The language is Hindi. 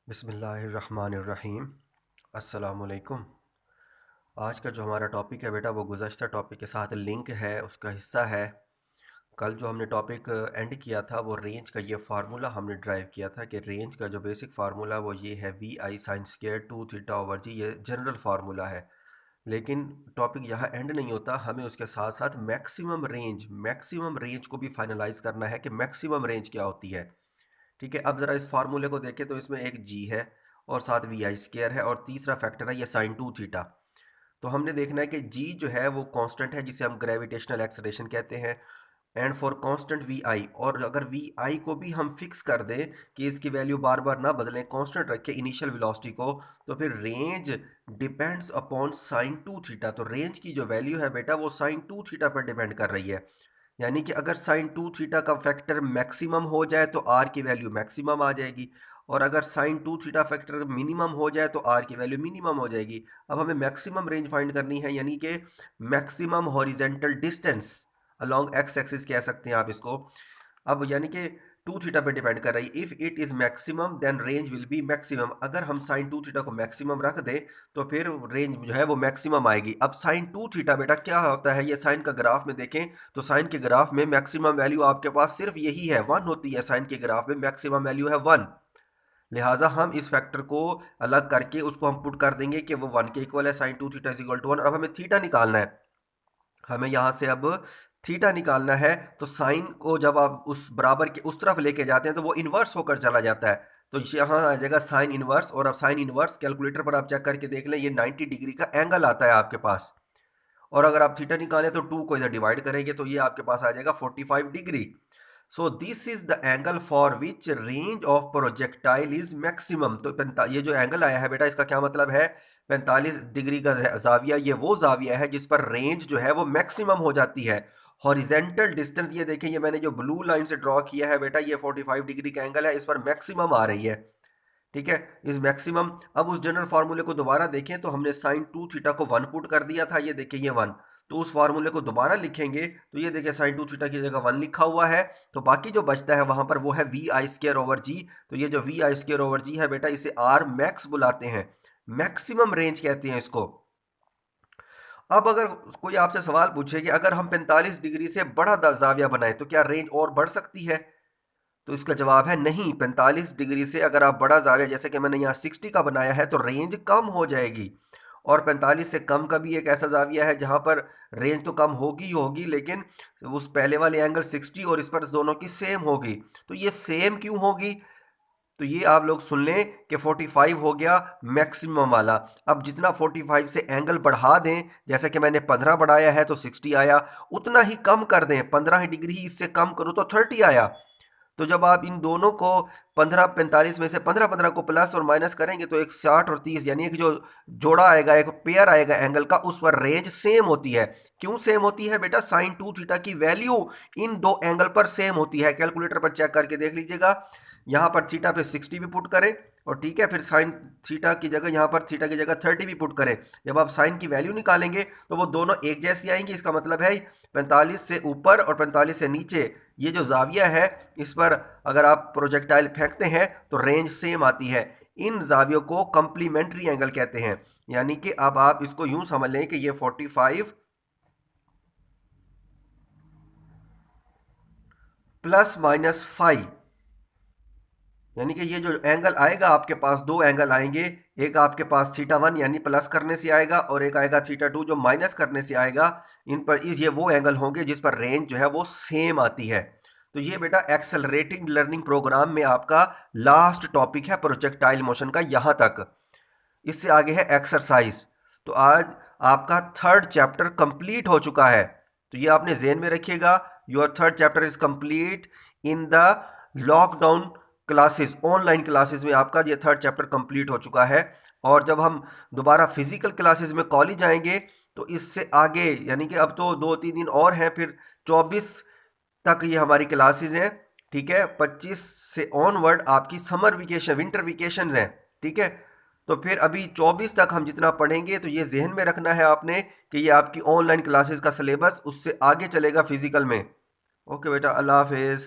बिस्मिल्लाहिर्रहमानिर्रहीम। अस्सलामुअलैकुम। आज का जो हमारा टॉपिक है बेटा वो गुज़श्ता टॉपिक के साथ लिंक है, उसका हिस्सा है। कल जो हमने टॉपिक एंड किया था वो रेंज का ये फार्मूला हमने ड्राइव किया था कि रेंज का जो बेसिक फार्मूला वो ये है v i sine square two theta over g, ये जनरल फार्मूला है। लेकिन टॉपिक यहाँ एंड नहीं होता, हमें उसके साथ साथ मैक्सिमम रेंज को भी फाइनलाइज करना है कि मैक्सिमम रेंज क्या होती है। ठीक है, अब ज़रा इस फार्मूले को देखें तो इसमें एक जी है और साथ वी आई स्केयर है और तीसरा फैक्टर है ये साइन टू थीटा। तो हमने देखना है कि जी जो है वो कांस्टेंट है जिसे हम ग्रेविटेशनल एक्सेलरेशन कहते हैं, एंड फॉर कांस्टेंट वी आई, और अगर वी आई को भी हम फिक्स कर दें कि इसकी वैल्यू बार बार ना बदलें, कांस्टेंट रखें इनिशियल वेलोसिटी को, तो फिर range depends upon sine two theta. तो रेंज की जो वैल्यू है बेटा वो साइन टू थीटा पर डिपेंड कर रही है। यानी कि अगर साइन टू थीटा का फैक्टर मैक्सिमम हो जाए तो आर की वैल्यू मैक्सिमम आ जाएगी, और अगर sign two theta factor minimum हो जाए तो आर की वैल्यू मिनिमम हो जाएगी। अब हमें मैक्सिमम रेंज फाइंड करनी है, यानी कि maximum horizontal distance along x axis कह सकते हैं आप इसको। अब यानी कि टू थीटा पे डिपेंड कर रही है। If it is maximum then range will be maximum. अगर हम साइन टू थीटा को मैक्सिमम रख दें तो फिर रेंज जो है वो मैक्सिमम आएगी। अब साइन टू थीटा बेटा क्या होता है, ये साइन का ग्राफ में देखें तो साइन के ग्राफ में मैक्सिमम वैल्यू आपके पास सिर्फ यही है, वन होती है। साइन के ग्राफ में मैक्सिमम वैल्यू है वन। लिहाजा हम इस फैक्टर को अलग करके उसको हम पुट कर देंगे कि वो वन के इक्वल है, sine two theta is equal to one. अब हमें थीटा निकालना है, हमें यहाँ से अब थीटा निकालना है। तो साइन को जब आप उस बराबर के उस तरफ लेके जाते हैं तो वो इन्वर्स होकर चला जाता है। तो यहाँ आ जाएगा साइन इन्वर्स, और अब साइन इन्वर्स कैलकुलेटर पर आप चेक करके देख लें, ये 90 डिग्री का एंगल आता है आपके पास। और अगर आप थीटा निकालें तो टू को इधर डिवाइड करेंगे तो ये आपके पास आ जाएगा 45 degree. So this is the angle for which range of projectile is maximum. तो ये जो एंगल आया है बेटा इसका क्या मतलब है, 45 डिग्री का जाविया, ये वो जाविया है जिस पर रेंज जो है वो मैक्सिमम हो जाती है। हॉरिजेंटल डिस्टेंस ये देखें, ये मैंने जो ब्लू लाइन से ड्रॉ किया है बेटा, ये 45 डिग्री का एंगल है, इस पर मैक्सिमम आ रही है। ठीक है, इस मैक्सिमम। अब उस जनरल फार्मूले को दोबारा देखें तो हमने साइन टू थीटा को वन पुट कर दिया था, ये देखिए ये वन। तो उस फार्मूले को दोबारा लिखेंगे तो ये देखिए साइन टू थीटा की जगह वन लिखा हुआ है। तो बाकी जो बचता है वहां पर वो है वी आई स्केयर ओवर जी। तो ये जो वी आई स्केयर ओवर जी है बेटा इसे आर मैक्स बुलाते हैं, मैक्सिमम रेंज कहते हैं इसको। अब अगर कोई आपसे सवाल पूछे कि अगर हम 45 डिग्री से बड़ा जाविया बनाए तो क्या रेंज और बढ़ सकती है, तो इसका जवाब है नहीं। 45 डिग्री से अगर आप बड़ा जाविया, जैसे कि मैंने यहाँ 60 का बनाया है, तो रेंज कम हो जाएगी। और 45 से कम का भी एक ऐसा जाविया है जहाँ पर रेंज तो कम होगी ही होगी, लेकिन उस पहले वाले एंगल 60 और इस पर दोनों की सेम होगी। तो ये सेम क्यों होगी, तो ये आप लोग सुन लें कि 45 हो गया मैक्सिमम वाला। अब जितना 45 से एंगल बढ़ा दें, जैसे कि मैंने 15 बढ़ाया है तो 60 आया, उतना ही कम कर दें, 15 डिग्री ही इससे कम करूँ तो 30 आया। तो जब आप इन दोनों को 15 45 में से 15 15 को प्लस और माइनस करेंगे तो एक 60 और 30, यानी एक जो जोड़ा आएगा, एक पेयर आएगा एंगल का, उस पर रेंज सेम होती है। क्यों सेम होती है बेटा, साइन टू थीटा की वैल्यू इन दो एंगल पर सेम होती है। कैलकुलेटर पर चेक करके देख लीजिएगा, यहाँ पर थीटा पे 60 भी पुट करें, और ठीक है फिर साइन थीटा की जगह यहाँ पर थीटा की जगह 30 भी पुट करें। जब आप साइन की वैल्यू निकालेंगे तो वो दोनों एक जैसी आएंगी। इसका मतलब है 45 से ऊपर और 45 से नीचे ये जो जाविया है इस पर अगर आप प्रोजेक्टाइल फेंकते हैं तो रेंज सेम आती है। इन जावियों को कंप्लीमेंट्री एंगल कहते हैं। यानी कि अब आप इसको यूं समझ लें कि ये 45 प्लस माइनस 5, यानी कि ये जो एंगल आएगा आपके पास, दो एंगल आएंगे, एक आपके पास थीटा वन यानी प्लस करने से आएगा, और एक आएगा थीटा टू जो माइनस करने से आएगा। इन पर ये वो एंगल होंगे जिस पर रेंज जो है वो सेम आती है। तो ये बेटा एक्सेलरेटिंग लर्निंग प्रोग्राम में आपका लास्ट टॉपिक है प्रोजेक्टाइल मोशन का, यहाँ तक। इससे आगे है एक्सरसाइज। तो आज आपका थर्ड चैप्टर कंप्लीट हो चुका है। तो ये आपने ज़हन में रखिएगा, your third chapter is complete in the lockdown classes, online classes में आपका ये थर्ड चैप्टर कंप्लीट हो चुका है। और जब हम दोबारा फिजिकल क्लासेस में कॉलेज आएंगे तो इससे आगे, यानी कि अब तो 2-3 दिन और हैं, फिर 24 तक ये हमारी क्लासेस हैं। ठीक है, 25 से ऑनवर्ड आपकी समर वेकेशन, विंटर वेकेशन हैं। ठीक है, तो फिर अभी 24 तक हम जितना पढ़ेंगे तो ये जहन में रखना है आपने कि ये आपकी ऑनलाइन क्लासेस का सिलेबस उससे आगे चलेगा फिजिकल में। ओके बेटा, अल्लाह हाफिज़।